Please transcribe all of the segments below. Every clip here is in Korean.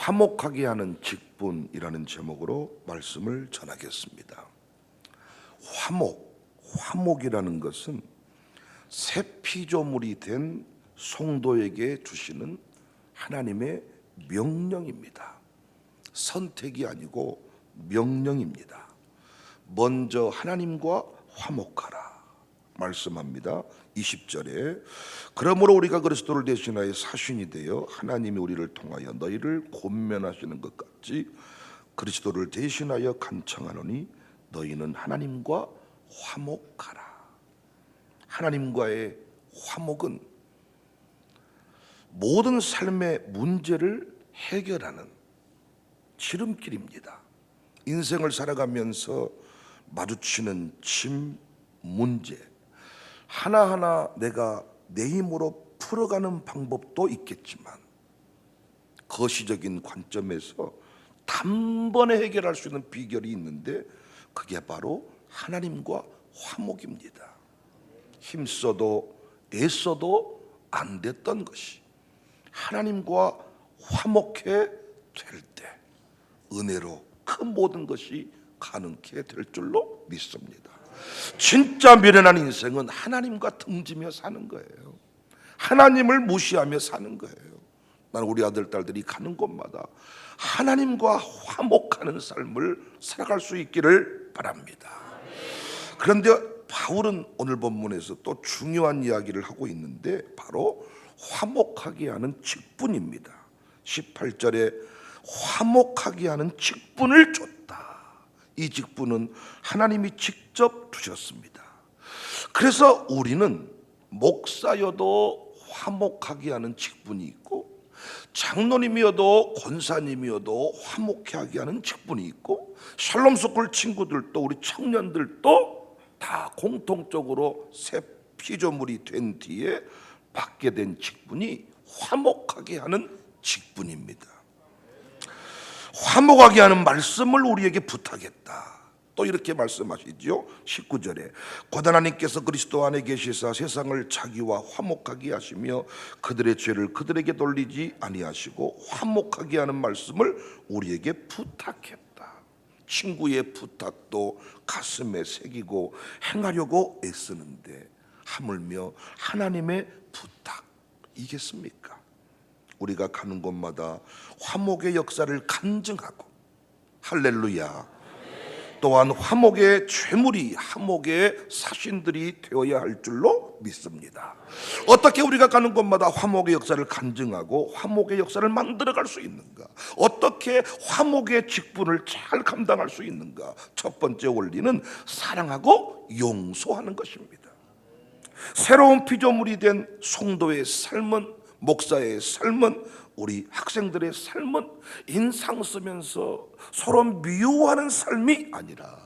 화목하게 하는 직분이라는 제목으로 말씀을 전하겠습니다. 화목이라는 것은 새 피조물이 된 성도에게 주시는 하나님의 명령입니다. 선택이 아니고 명령입니다. 먼저 하나님과 화목하라 말씀합니다. 20절에 그러므로 우리가 그리스도를 대신하여 사신이 되어 하나님이 우리를 통하여 너희를 권면하시는 것 같이 그리스도를 대신하여 간청하노니 너희는 하나님과 화목하라. 하나님과의 화목은 모든 삶의 문제를 해결하는 지름길입니다. 인생을 살아가면서 마주치는 짐, 문제 하나하나 내가 내 힘으로 풀어가는 방법도 있겠지만 거시적인 관점에서 단번에 해결할 수 있는 비결이 있는데 그게 바로 하나님과 화목입니다. 힘써도 애써도 안 됐던 것이 하나님과 화목해 될 때 은혜로 그 모든 것이 가능케 될 줄로 믿습니다. 진짜 미련한 인생은 하나님과 등지며 사는 거예요. 하나님을 무시하며 사는 거예요. 나는 우리 아들 딸들이 가는 곳마다 하나님과 화목하는 삶을 살아갈 수 있기를 바랍니다. 그런데 바울은 오늘 본문에서 또 중요한 이야기를 하고 있는데 바로 화목하게 하는 직분입니다. 18절에 화목하게 하는 직분을 줬다. 이 직분은 하나님이 직접 주셨습니다. 그래서 우리는 목사여도 화목하게 하는 직분이 있고 장로님이어도 권사님이어도 화목하게 하게 하는 직분이 있고 샬롬스쿨 친구들도 우리 청년들도 다 공통적으로 새 피조물이 된 뒤에 받게 된 직분이 화목하게 하는 직분입니다. 화목하게 하는 말씀을 우리에게 부탁했다. 또 이렇게 말씀하시죠. 19절에 곧 하나님께서 그리스도 안에 계시사 세상을 자기와 화목하게 하시며 그들의 죄를 그들에게 돌리지 아니하시고 화목하게 하는 말씀을 우리에게 부탁했다. 친구의 부탁도 가슴에 새기고 행하려고 애쓰는데 하물며 하나님의 부탁이겠습니까? 우리가 가는 곳마다 화목의 역사를 간증하고 할렐루야. 또한 화목의 죄물이 화목의 사신들이 되어야 할 줄로 믿습니다. 어떻게 우리가 가는 곳마다 화목의 역사를 간증하고 화목의 역사를 만들어갈 수 있는가? 어떻게 화목의 직분을 잘 감당할 수 있는가? 첫 번째 원리는 사랑하고 용서하는 것입니다. 새로운 피조물이 된 성도의 삶은, 목사의 삶은, 우리 학생들의 삶은 인상 쓰면서 서로 미워하는 삶이 아니라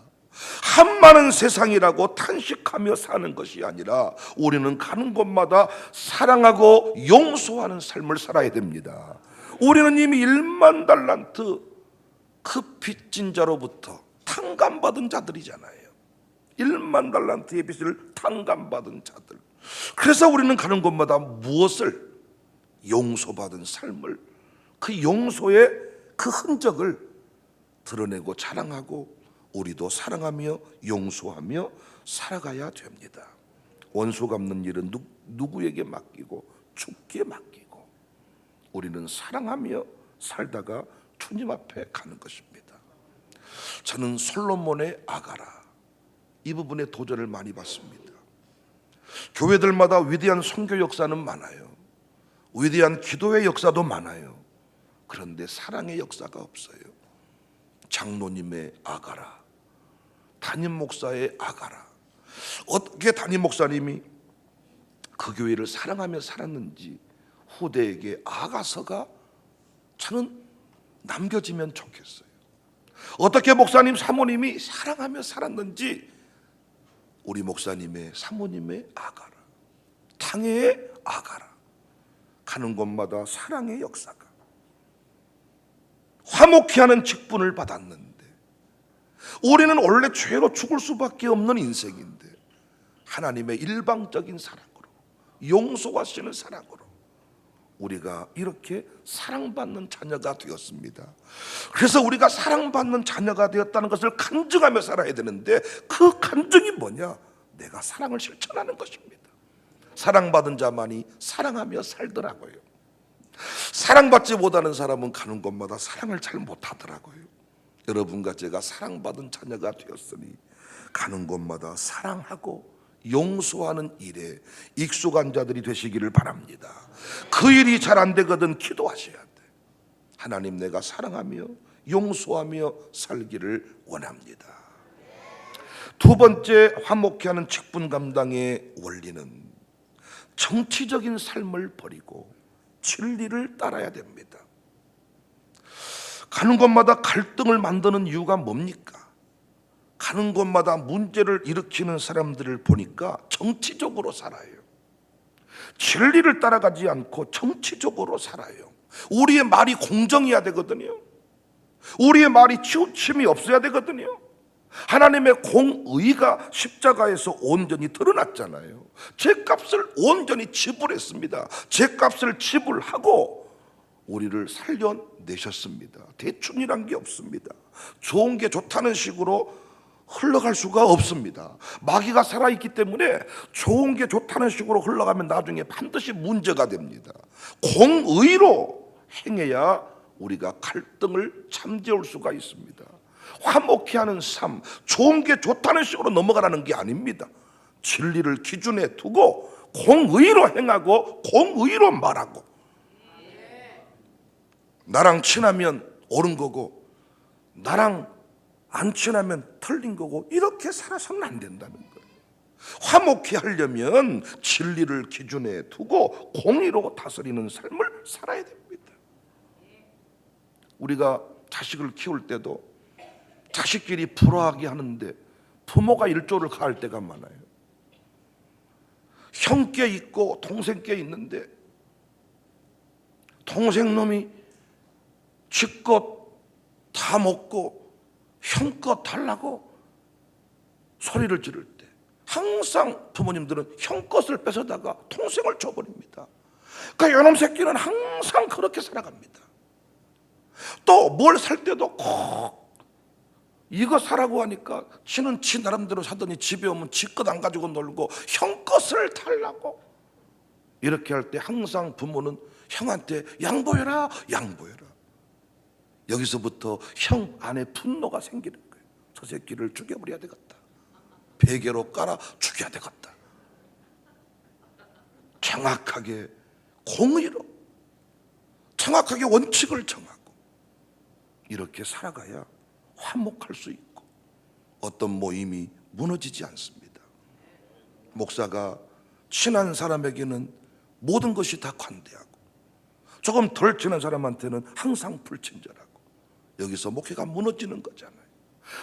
한많은 세상이라고 탄식하며 사는 것이 아니라 우리는 가는 곳마다 사랑하고 용서하는 삶을 살아야 됩니다. 우리는 이미 1만 달란트 그 빚진 자로부터 탕감받은 자들이잖아요. 1만 달란트의 빚을 탕감받은 자들. 그래서 우리는 가는 곳마다 무엇을? 용서받은 삶을, 그 용서의 그 흔적을 드러내고 자랑하고 우리도 사랑하며 용서하며 살아가야 됩니다. 원수 갚는 일은 누구에게 맡기고 주께 맡기고 우리는 사랑하며 살다가 주님 앞에 가는 것입니다. 저는 솔로몬의 아가라 이 부분에 도전을 많이 받습니다. 교회들마다 위대한 선교 역사는 많아요. 위대한 기도의 역사도 많아요. 그런데 사랑의 역사가 없어요. 장로님의 아가라, 담임 목사의 아가라. 어떻게 담임 목사님이 그 교회를 사랑하며 살았는지 후대에게 아가서가 저는 남겨지면 좋겠어요. 어떻게 목사님, 사모님이 사랑하며 살았는지 우리 목사님의, 사모님의 아가라, 탕해의 아가라. 가는 곳마다 사랑의 역사가 화목케 하는 직분을 받았는데 우리는 원래 죄로 죽을 수밖에 없는 인생인데 하나님의 일방적인 사랑으로 용서하시는 사랑으로 우리가 이렇게 사랑받는 자녀가 되었습니다. 그래서 우리가 사랑받는 자녀가 되었다는 것을 간증하며 살아야 되는데, 그 간증이 뭐냐? 내가 사랑을 실천하는 것입니다. 사랑받은 자만이 사랑하며 살더라고요. 사랑받지 못하는 사람은 가는 곳마다 사랑을 잘 못하더라고요. 여러분과 제가 사랑받은 자녀가 되었으니 가는 곳마다 사랑하고 용서하는 일에 익숙한 자들이 되시기를 바랍니다. 그 일이 잘 안 되거든 기도하셔야 돼. 하나님, 내가 사랑하며 용서하며 살기를 원합니다. 두 번째, 화목케 하는 직분 감당의 원리는 정치적인 삶을 버리고 진리를 따라야 됩니다. 가는 곳마다 갈등을 만드는 이유가 뭡니까? 가는 곳마다 문제를 일으키는 사람들을 보니까 정치적으로 살아요. 진리를 따라가지 않고 정치적으로 살아요. 우리의 말이 공정해야 되거든요. 우리의 말이 치우침이 없어야 되거든요. 하나님의 공의가 십자가에서 온전히 드러났잖아요. 죗값을 온전히 지불했습니다. 죗값을 지불하고 우리를 살려내셨습니다. 대충이란 게 없습니다. 좋은 게 좋다는 식으로 흘러갈 수가 없습니다. 마귀가 살아있기 때문에 좋은 게 좋다는 식으로 흘러가면 나중에 반드시 문제가 됩니다. 공의로 행해야 우리가 갈등을 잠재울 수가 있습니다. 화목케 하는 삶, 좋은 게 좋다는 식으로 넘어가라는 게 아닙니다. 진리를 기준에 두고 공의로 행하고 공의로 말하고, 나랑 친하면 옳은 거고 나랑 안 친하면 틀린 거고, 이렇게 살아서는 안 된다는 거예요. 화목케 하려면 진리를 기준에 두고 공의로 다스리는 삶을 살아야 됩니다. 우리가 자식을 키울 때도 자식끼리 불화하게 하는데 부모가 일조를 가할 때가 많아요. 형께 있고 동생께 있는데 동생 놈이 지껏 다 먹고 형 것 달라고 소리를 지를 때 항상 부모님들은 형 것을 뺏어다가 동생을 줘버립니다. 그러니까 이놈 새끼는 항상 그렇게 살아갑니다. 또 뭘 살 때도 꼭 이거 사라고 하니까 지는 지 나름대로 사더니 집에 오면 지 것 안 가지고 놀고 형 것을 달라고, 이렇게 할 때 항상 부모는 형한테 양보해라 양보해라. 여기서부터 형 안에 분노가 생기는 거예요. 저 새끼를 죽여버려야 되겠다. 베개로 깔아 죽여야 되겠다. 정확하게 공의로 정확하게 원칙을 정하고 이렇게 살아가야 화목할 수 있고 어떤 모임이 무너지지 않습니다. 목사가 친한 사람에게는 모든 것이 다 관대하고 조금 덜 친한 사람한테는 항상 불친절하고, 여기서 목회가 무너지는 거잖아요.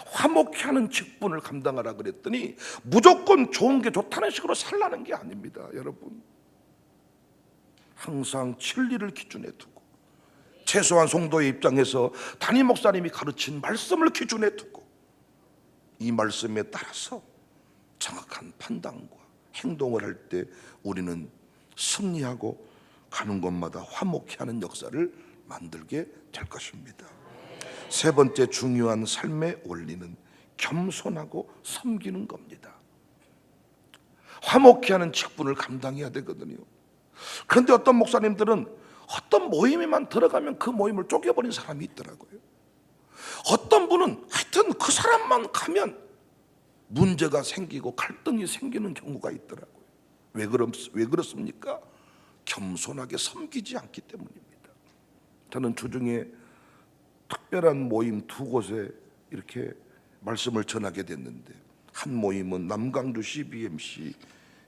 화목케 하는 직분을 감당하라 그랬더니 무조건 좋은 게 좋다는 식으로 살라는 게 아닙니다. 여러분, 항상 진리를 기준에 두고, 최소한 성도의 입장에서 담임 목사님이 가르친 말씀을 기준에 두고 이 말씀에 따라서 정확한 판단과 행동을 할 때 우리는 승리하고 가는 곳마다 화목케 하는 역사를 만들게 될 것입니다. 세 번째 중요한 삶의 원리는 겸손하고 섬기는 겁니다. 화목케 하는 직분을 감당해야 되거든요. 그런데 어떤 목사님들은 어떤 모임에만 들어가면 그 모임을 쪼개버린 사람이 있더라고요. 어떤 분은 하여튼 그 사람만 가면 문제가 생기고 갈등이 생기는 경우가 있더라고요. 왜 그렇습니까? 겸손하게 섬기지 않기 때문입니다. 저는 주중에 특별한 모임 두 곳에 이렇게 말씀을 전하게 됐는데, 한 모임은 남강주 CBMC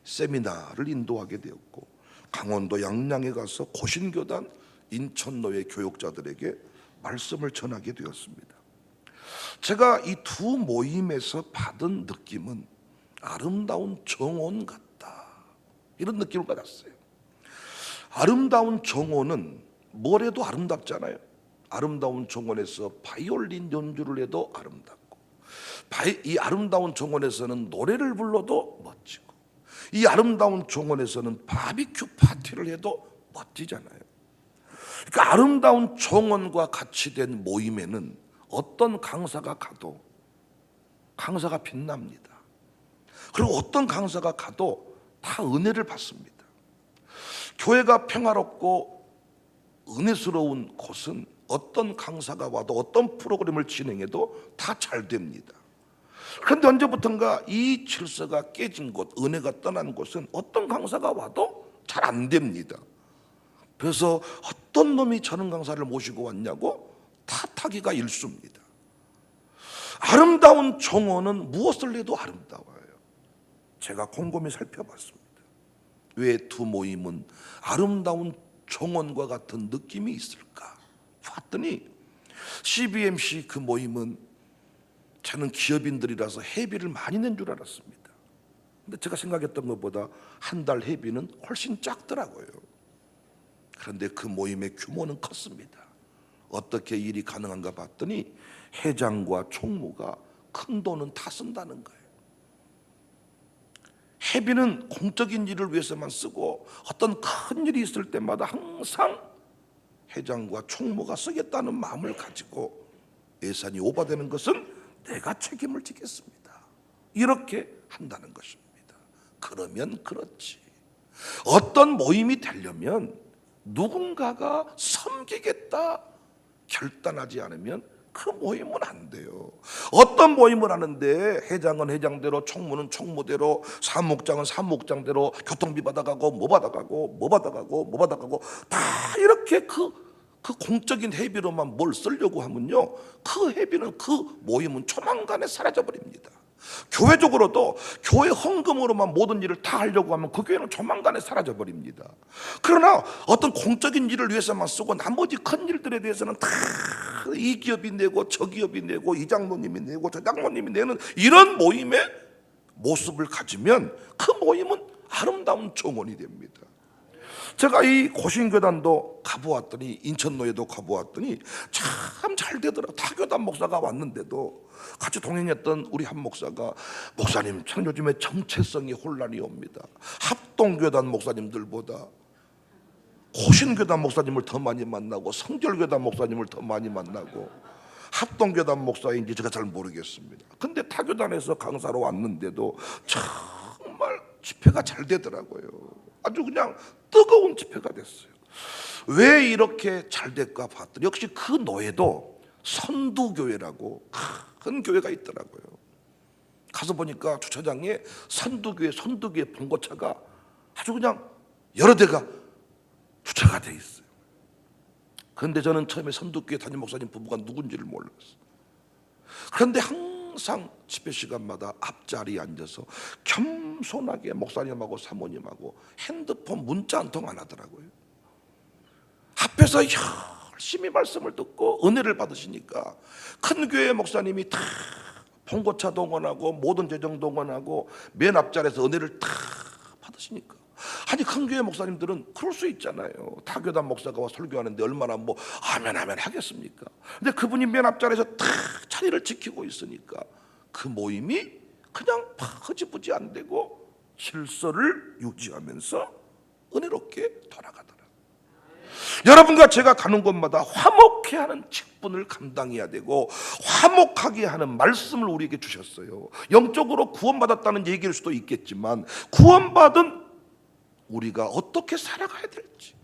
세미나를 인도하게 되었고, 강원도 양양에 가서 고신교단 인천노예 교육자들에게 말씀을 전하게 되었습니다. 제가 이 두 모임에서 받은 느낌은 아름다운 정원 같다, 이런 느낌을 받았어요. 아름다운 정원은 뭘 해도 아름답잖아요. 아름다운 정원에서 바이올린 연주를 해도 아름답고, 이 아름다운 정원에서는 노래를 불러도 멋지고, 이 아름다운 정원에서는 바비큐 파티를 해도 멋지잖아요. 그러니까 아름다운 정원과 같이 된 모임에는 어떤 강사가 가도 강사가 빛납니다. 그리고 어떤 강사가 가도 다 은혜를 받습니다. 교회가 평화롭고 은혜스러운 곳은 어떤 강사가 와도 어떤 프로그램을 진행해도 다 잘 됩니다. 그런데 언제부턴가 이 질서가 깨진 곳, 은혜가 떠난 곳은 어떤 강사가 와도 잘 안 됩니다. 그래서 어떤 놈이 저런 강사를 모시고 왔냐고 탓하기가 일쑤입니다. 아름다운 정원은 무엇을 해도 아름다워요. 제가 곰곰이 살펴봤습니다. 왜 두 모임은 아름다운 정원과 같은 느낌이 있을까 봤더니 CBMC 그 모임은 저는 기업인들이라서 회비를 많이 낸 줄 알았습니다. 근데 제가 생각했던 것보다 한 달 회비는 훨씬 작더라고요. 그런데 그 모임의 규모는 컸습니다. 어떻게 일이 가능한가 봤더니 회장과 총무가 큰 돈은 다 쓴다는 거예요. 회비는 공적인 일을 위해서만 쓰고 어떤 큰 일이 있을 때마다 항상 회장과 총무가 쓰겠다는 마음을 가지고 예산이 오버되는 것은 내가 책임을 지겠습니다. 이렇게 한다는 것입니다. 그러면 그렇지. 어떤 모임이 되려면 누군가가 섬기겠다 결단하지 않으면 그 모임은 안 돼요. 어떤 모임을 하는데 회장은 회장대로, 총무는 총무대로, 사무국장은 사무국장대로 교통비 받아가고 뭐 받아가고 뭐 받아가고 뭐 받아가고 다 이렇게 그 공적인 회비로만 뭘 쓰려고 하면요, 그 회비는 그 모임은 조만간에 사라져버립니다. 교회적으로도 교회 헌금으로만 모든 일을 다 하려고 하면 그 교회는 조만간에 사라져버립니다. 그러나 어떤 공적인 일을 위해서만 쓰고 나머지 큰 일들에 대해서는 다 이 기업이 내고 저 기업이 내고 이 장로님이 내고 저 장로님이 내는 이런 모임의 모습을 가지면 그 모임은 아름다운 정원이 됩니다. 제가 이 고신교단도 가보았더니, 인천노예도 가보았더니 참 잘 되더라. 타교단 목사가 왔는데도 같이 동행했던 우리 한 목사가, 목사님 저는 요즘에 정체성이 혼란이 옵니다. 합동교단 목사님들보다 고신교단 목사님을 더 많이 만나고 성결교단 목사님을 더 많이 만나고, 합동교단 목사인지 제가 잘 모르겠습니다. 근데 타교단에서 강사로 왔는데도 정말 집회가 잘 되더라고요. 아주 그냥 뜨거운 집회가 됐어요. 왜 이렇게 잘 될까 봤더니 역시 그 노예도 선두교회라고 큰 교회가 있더라고요. 가서 보니까 주차장에 선두교회 봉고차가 아주 그냥 여러 대가 주차가 돼 있어요. 그런데 저는 처음에 선두교회 담임 목사님 부부가 누군지를 몰랐어요. 그런데 항상 집회 시간마다 앞자리에 앉아서 겸손하게 목사님하고 사모님하고 핸드폰 문자 한 통 안 하더라고요. 앞에서 열심히 말씀을 듣고 은혜를 받으시니까 큰 교회 목사님이 다 봉고차 동원하고 모든 재정 동원하고 맨 앞자리에서 은혜를 다 받으시니까, 아니 큰 교회 목사님들은 그럴 수 있잖아요. 타교단 목사가 와 설교하는데 얼마나 뭐 아멘 하겠습니까? 근데 그분이 맨 앞자리에서 다 자리를 지키고 있으니까 그 모임이 그냥 흐지부지 안 되고 질서를 유지하면서 은혜롭게 돌아가더라. 여러분과 제가 가는 곳마다 화목해 하는 직분을 감당해야 되고 화목하게 하는 말씀을 우리에게 주셨어요. 영적으로 구원받았다는 얘기일 수도 있겠지만 구원받은 우리가 어떻게 살아가야 될지,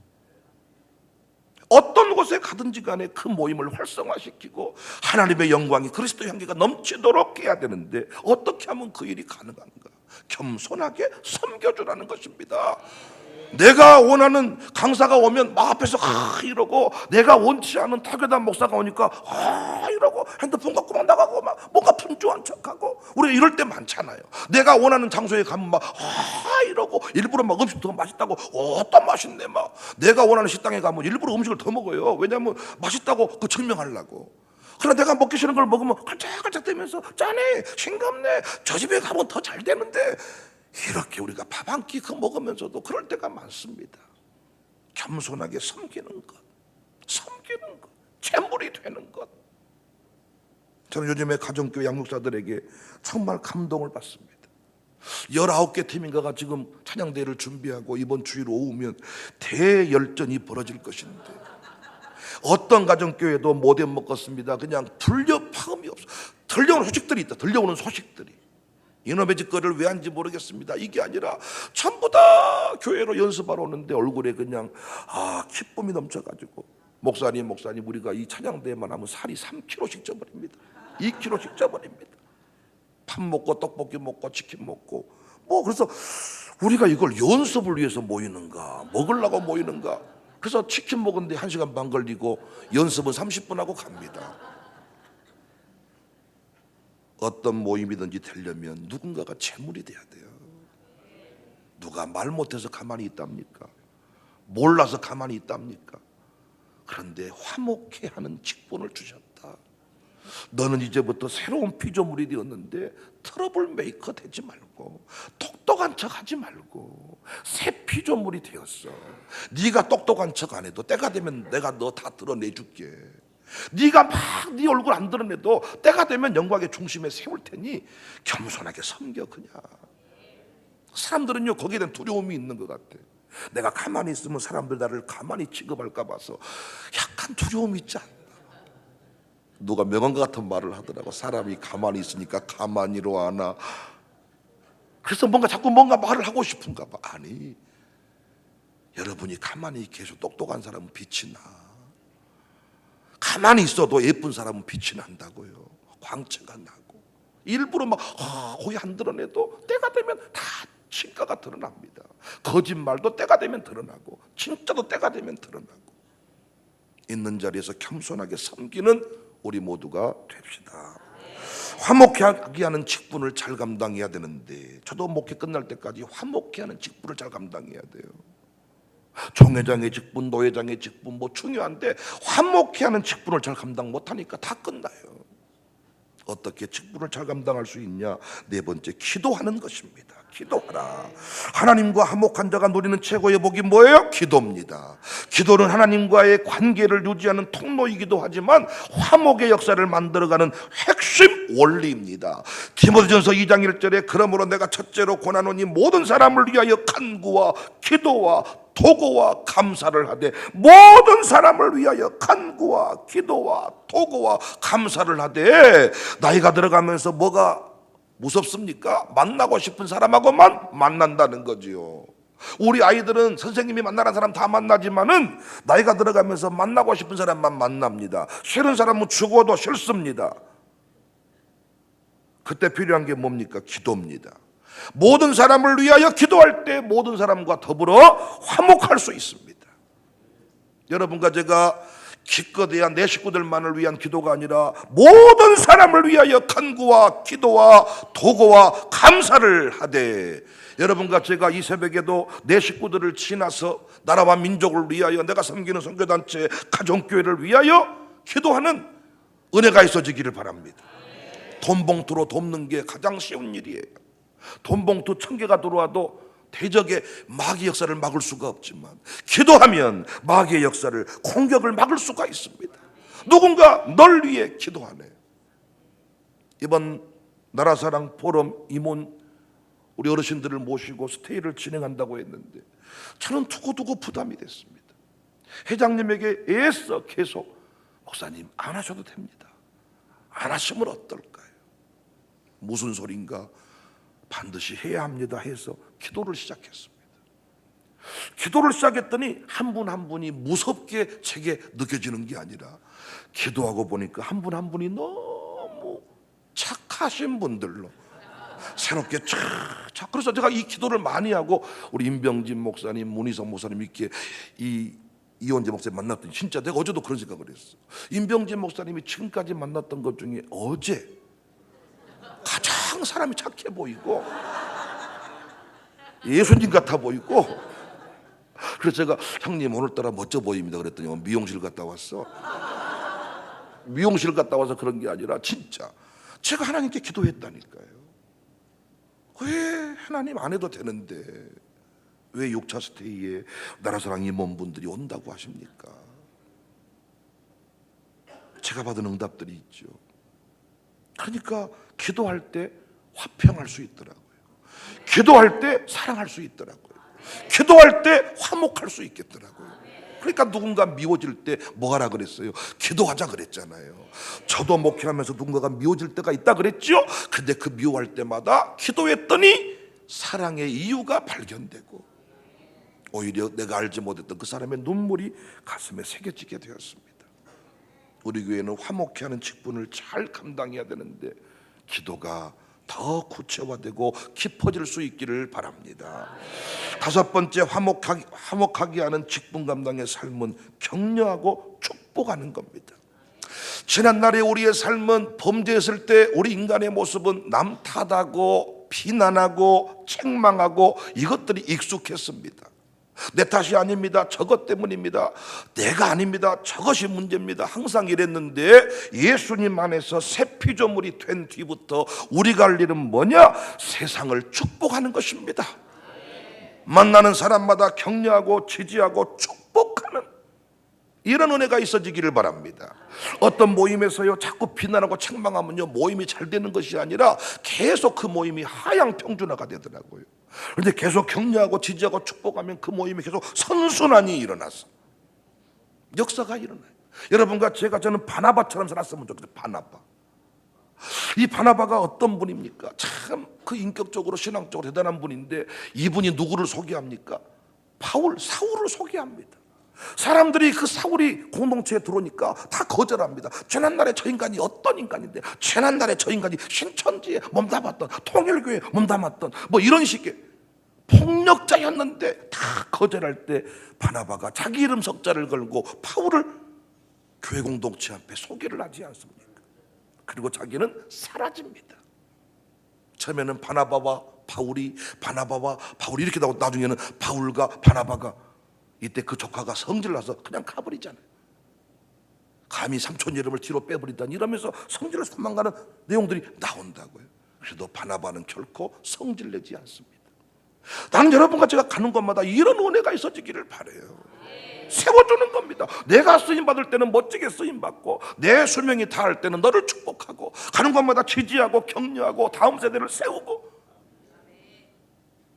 어떤 곳에 가든지 간에 그 모임을 활성화시키고 하나님의 영광이, 그리스도 향기가 넘치도록 해야 되는데 어떻게 하면 그 일이 가능한가? 겸손하게 섬겨주라는 것입니다. 내가 원하는 강사가 오면 막 앞에서 이러고, 내가 원치 않은 타교단 목사가 오니까 이러고 핸드폰 갖고 막 나가고 막 뭔가 분주한 척하고, 우리가 이럴 때 많잖아요. 내가 원하는 장소에 가면 막 이러고 일부러 막 음식 더 맛있다고 어떤 맛있네 막, 내가 원하는 식당에 가면 일부러 음식을 더 먹어요. 왜냐하면 맛있다고 그 증명하려고. 그러나 내가 먹기 싫은 걸 먹으면 깔짝깔짝 대면서 짜네, 싱겁네, 저 집에 가면 더 잘 되는데, 이렇게 우리가 밥 한 끼 먹으면서도 그럴 때가 많습니다. 겸손하게 섬기는 것, 재물이 되는 것. 저는 요즘에 가정교회 양육사들에게 정말 감동을 받습니다. 19개 팀인가가 지금 찬양대회를 준비하고 이번 주일 오후면 대열전이 벌어질 것인데 어떤 가정교회도 못 해먹겠습니다. 그냥 불협화음이 없어. 들려오는 소식들이 있다. 들려오는 소식들이. 이놈의 짓거리를 왜 하는지 모르겠습니다. 이게 아니라 전부 다 교회로 연습하러 오는데 얼굴에 그냥 기쁨이 넘쳐가지고 목사님 우리가 이 찬양대회만 하면 살이 3kg씩 쪄버립니다. 2kg씩 쪄버립니다. 밥 먹고 떡볶이 먹고 치킨 먹고 그래서 우리가 이걸 연습을 위해서 모이는가, 먹으려고 모이는가. 그래서 치킨 먹는데 1시간 반 걸리고 연습은 30분 하고 갑니다. 어떤 모임이든지 되려면 누군가가 재물이 돼야 돼요. 누가 말 못해서 가만히 있답니까? 몰라서 가만히 있답니까? 그런데 화목해 하는 직분을 주셨다. 너는 이제부터 새로운 피조물이 되었는데 트러블 메이커 되지 말고 똑똑한 척 하지 말고 새 피조물이 되었어. 네가 똑똑한 척 안 해도 때가 되면 내가 너 다 드러내줄게. 네가 막 네 얼굴 안 드러내도 때가 되면 영광의 중심에 세울 테니 겸손하게 섬겨. 그냥 사람들은요 거기에 대한 두려움이 있는 것 같아. 내가 가만히 있으면 사람들 나를 가만히 취급할까 봐서 약간 두려움이 있지 않나. 누가 명언과 같은 말을 하더라고. 사람이 가만히 있으니까 가만히로 하나. 그래서 자꾸 뭔가 말을 하고 싶은가 봐. 아니, 여러분이 가만히 계셔 똑똑한 사람은 빛이 나. 가만히 있어도 예쁜 사람은 빛이 난다고요. 광채가 나고. 일부러 거의 안 드러내도 때가 되면 다 진가가 드러납니다. 거짓말도 때가 되면 드러나고 진짜도 때가 되면 드러나고. 있는 자리에서 겸손하게 섬기는 우리 모두가 됩시다. 화목하게 하는 직분을 잘 감당해야 되는데, 저도 목회 끝날 때까지 화목해 하는 직분을 잘 감당해야 돼요. 총회장의 직분, 노회장의 직분 중요한데 화목해 하는 직분을 잘 감당 못하니까 다 끝나요. 어떻게 직분을 잘 감당할 수 있냐? 네 번째, 기도하는 것입니다. 기도하라. 하나님과 화목한 자가 누리는 최고의 복이 뭐예요? 기도입니다. 기도는 하나님과의 관계를 유지하는 통로이기도 하지만 화목의 역사를 만들어가는 핵심 원리입니다. 디모데전서 2장 1절에 그러므로 내가 첫째로 권하노니 모든 사람을 위하여 간구와 기도와 도고와 감사를 하되, 모든 사람을 위하여 간구와 기도와 도고와 감사를 하되. 나이가 들어가면서 뭐가 무섭습니까? 만나고 싶은 사람하고만 만난다는 거지요. 우리 아이들은 선생님이 만나는 사람 다 만나지만은 나이가 들어가면서 만나고 싶은 사람만 만납니다. 싫은 사람은 죽어도 싫습니다. 그때 필요한 게 뭡니까? 기도입니다. 모든 사람을 위하여 기도할 때 모든 사람과 더불어 화목할 수 있습니다. 여러분과 제가 기껏해야 내 식구들만을 위한 기도가 아니라 모든 사람을 위하여 간구와 기도와 도고와 감사를 하되, 여러분과 제가 이 새벽에도 내 식구들을 지나서 나라와 민족을 위하여 내가 섬기는 선교단체 가정교회를 위하여 기도하는 은혜가 있어지기를 바랍니다. 돈 봉투로 돕는 게 가장 쉬운 일이에요. 돈 봉투 1000개가 들어와도 대적의 마귀의 역사를 막을 수가 없지만 기도하면 마귀의 역사를, 공격을 막을 수가 있습니다. 누군가 널 위해 기도하네. 이번 나라사랑 포럼 임원 우리 어르신들을 모시고 스테이를 진행한다고 했는데 저는 두고두고 부담이 됐습니다. 회장님에게 애써 계속 목사님 안 하셔도 됩니다. 안 하시면 어떨까요? 무슨 소린가? 반드시 해야 합니다 해서 기도를 시작했습니다. 기도를 시작했더니 한 분 한 분이 무섭게 제게 느껴지는 게 아니라 기도하고 보니까 한 분 한 분이 너무 착하신 분들로 새롭게 착. 그래서 제가 이 기도를 많이 하고 우리 임병진 목사님, 문희성 목사님 이렇게 이원재 목사님 만났더니 진짜 내가 어제도 그런 생각을 했어. 임병진 목사님이 지금까지 만났던 것 중에 어제 가장 사람이 착해 보이고 예수님 같아 보이고, 그래서 제가 형님 오늘따라 멋져 보입니다 그랬더니 미용실 갔다 왔어. 미용실 갔다 와서 그런 게 아니라 진짜 제가 하나님께 기도했다니까요. 왜 하나님 안 해도 되는데 왜 6차 스테이에 나라사랑 임원분들이 온다고 하십니까? 제가 받은 응답들이 있죠. 그러니까 기도할 때 화평할 수 있더라고요. 기도할 때 사랑할 수 있더라고요. 기도할 때 화목할 수 있겠더라고요. 그러니까 누군가 미워질 때 뭐 하라 그랬어요? 기도하자 그랬잖아요. 저도 목회하면서 누군가가 미워질 때가 있다 그랬죠. 근데 그 미워할 때마다 기도했더니 사랑의 이유가 발견되고 오히려 내가 알지 못했던 그 사람의 눈물이 가슴에 새겨지게 되었습니다. 우리 교회는 화목케 하는 직분을 잘 감당해야 되는데 기도가 더 구체화되고 깊어질 수 있기를 바랍니다. 다섯 번째, 화목하게 하는 직분 감당의 삶은 격려하고 축복하는 겁니다. 지난날에 우리의 삶은 범죄했을 때 우리 인간의 모습은 남 탓하고 비난하고 책망하고 이것들이 익숙했습니다. 내 탓이 아닙니다. 저것 때문입니다. 내가 아닙니다. 저것이 문제입니다. 항상 이랬는데 예수님 안에서 새 피조물이 된 뒤부터 우리가 할 일은 뭐냐? 세상을 축복하는 것입니다. 만나는 사람마다 격려하고 지지하고 축복하는 이런 은혜가 있어지기를 바랍니다. 어떤 모임에서요 자꾸 비난하고 책망하면요 모임이 잘 되는 것이 아니라 계속 그 모임이 하향평준화가 되더라고요. 그런데 계속 격려하고 지지하고 축복하면 그 모임이 계속 선순환이 일어나서 역사가 일어나요. 여러분과 저는 바나바처럼 살았으면 좋겠어요. 바나바. 이 바나바가 어떤 분입니까? 참 그 인격적으로 신앙적으로 대단한 분인데 이분이 누구를 소개합니까? 사울을 소개합니다. 사람들이 그 사울이 공동체에 들어오니까 다 거절합니다. 지난날에 저 인간이 어떤 인간인데, 지난날에 저 인간이 신천지에 몸담았던, 통일교회에 몸담았던 뭐 이런 식의 폭력자였는데 다 거절할 때 바나바가 자기 이름 석자를 걸고 바울을 교회 공동체 앞에 소개를 하지 않습니까? 그리고 자기는 사라집니다. 처음에는 바나바와 바울이 이렇게 나오고 나중에는 바울과 바나바가 이때 그 조카가 성질을 나서 그냥 가버리잖아요. 감히 삼촌 이름을 뒤로 빼버리다니 이러면서 성질을 도망가는 내용들이 나온다고요. 그래도 바나바는 결코 성질내지 않습니다. 나는 여러분과 제가 가는 곳마다 이런 은혜가 있어지기를 바라요. 세워주는 겁니다. 내가 쓰임받을 때는 멋지게 쓰임받고 내 수명이 다할 때는 너를 축복하고 가는 곳마다 지지하고 격려하고 다음 세대를 세우고.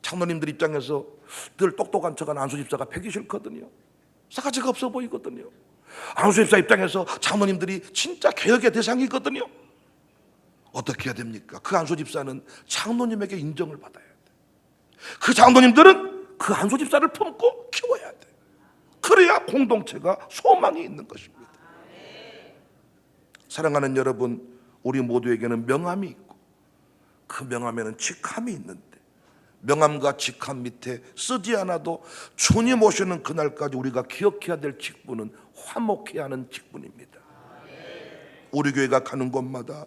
장로님들 입장에서 늘 똑똑한 척한 안수 집사가 뵈기 싫거든요. 싸가지가 없어 보이거든요. 안수 집사 입장에서 장로님들이 진짜 개혁의 대상이거든요. 어떻게 해야 됩니까? 그 안수 집사는 장로님에게 인정을 받아야 돼. 그 장로님들은 그 안수 집사를 품고 키워야 돼. 그래야 공동체가 소망이 있는 것입니다. 사랑하는 여러분, 우리 모두에게는 명함이 있고 그 명함에는 직함이 있는데 명함과 직함 밑에 쓰지 않아도 주님 오시는 그날까지 우리가 기억해야 될 직분은 화목해야 하는 직분입니다. 우리 교회가 가는 곳마다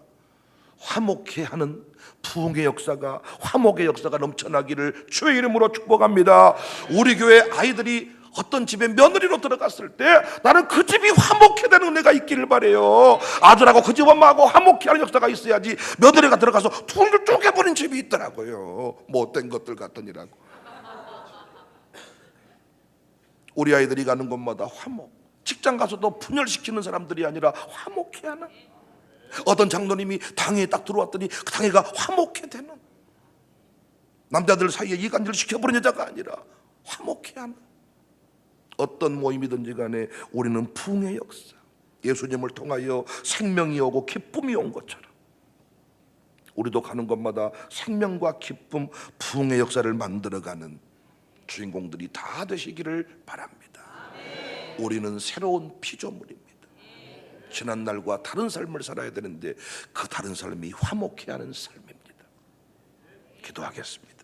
화목해 하는 부흥의 역사가, 화목의 역사가 넘쳐나기를 주의 이름으로 축복합니다. 우리 교회 아이들이 어떤 집에 며느리로 들어갔을 때 나는 그 집이 화목해 되는 은혜가 있기를 바라요. 아들하고 그 집 엄마하고 화목해 하는 역사가 있어야지. 며느리가 들어가서 둘을 쪼개버린 집이 있더라고요. 못된 것들 같더니라고. 우리 아이들이 가는 곳마다 화목, 직장 가서도 분열시키는 사람들이 아니라 화목해 하는, 어떤 장로님이 당회에 딱 들어왔더니 그 당회가 화목해 되는, 남자들 사이에 이간질 시켜버린 여자가 아니라 화목해 하는, 어떤 모임이든지 간에 우리는 부흥의 역사, 예수님을 통하여 생명이 오고 기쁨이 온 것처럼 우리도 가는 곳마다 생명과 기쁨, 부흥의 역사를 만들어가는 주인공들이 다 되시기를 바랍니다. 우리는 새로운 피조물입니다. 지난날과 다른 삶을 살아야 되는데 그 다른 삶이 화목해 하는 삶입니다. 기도하겠습니다.